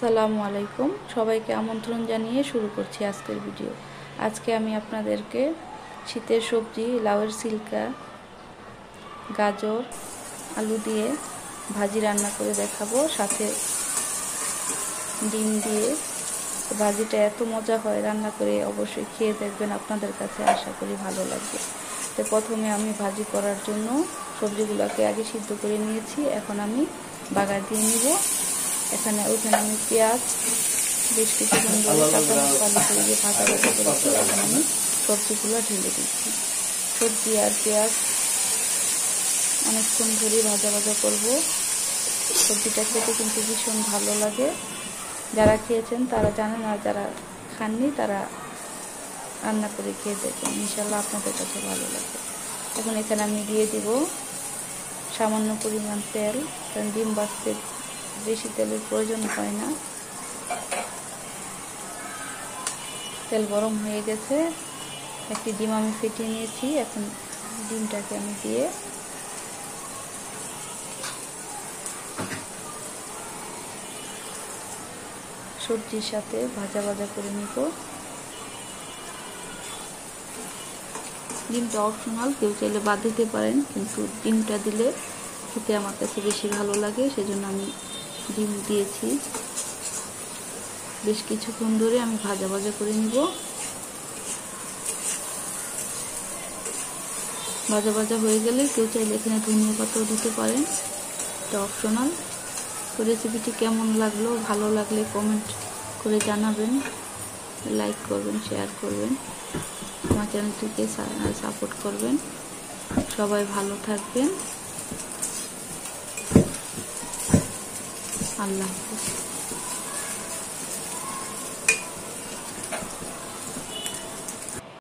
আসসালামু আলাইকুম, সবাইকে আমন্ত্রণ জানিয়ে শুরু করছি আজকের ভিডিও। আজকে আমি আপনাদেরকে শীতের সবজি লাউয়ের সিল্কা, গাজর, আলু দিয়ে ভাজি রান্না করে দেখাবো, সাথে ডিম দিয়ে। ভাজিটা এত মজা হয়, রান্না করে অবশ্যই খেয়ে দেখবেন, আপনাদের কাছে আশা করি ভালো লাগবে। তো প্রথমে আমি ভাজি করার জন্য সবজিগুলোকে আগে সিদ্ধ করে নিয়েছি, এখন আমি বাগার দিয়ে নিব। ওইখানে আমি পেঁয়াজ বেশ কিছুক্ষণ ধরে কাঁচা মশলা দিয়ে ভাজা ভাজা করেছি। এখন আমি সবজিগুলো ঢেলে দিচ্ছি। সবজি আর পেঁয়াজ অনেকক্ষণ ধরে ভাজা ভাজা করব। সবজিটা খেতে কিন্তু ভীষণ ভালো লাগে। যারা খেয়েছেন তারা জানেন, আর যারা খাননি তারা রান্না করে খেয়ে দেখবেন, ইনশাল্লাহ আপনাদের কাছে ভালো লাগবে। এখন এখানে আমি দিয়ে দিব সামান্য পরিমাণ তেল, কারণ ডিম ভাজতে বেশি তেলের প্রয়োজন হয় না। তেল গরম হয়ে গেছে, একটি ডিম আমি ফেটিয়ে নিয়েছি। এখন ডিমটাকে আমি দিয়ে সবজির সাথে ভাজা ভাজা করে নিব। ডিমটা অপশনাল, কেউ চাইলে বাদ দিতে পারেন, কিন্তু ডিমটা দিলে খেতে আমার কাছে বেশি ভালো লাগে, সেজন্য আমি ডিম দিয়েছি। বেশ কিছুক্ষণ ধরে আমি ভাজা ভাজা করে নিব। ভাজা ভাজা হয়ে গেলে কেউ চাইলে এখানে ধনিয়া পাতাও দিতে পারেন, এটা অপশনাল। তো রেসিপিটি কেমন লাগলো, ভালো লাগলে কমেন্ট করে জানাবেন, লাইক করবেন, শেয়ার করবেন, আমার চ্যানেলটিকে সাপোর্ট করবেন। সবাই ভালো থাকবেন। আল্লাহ হাফেজ।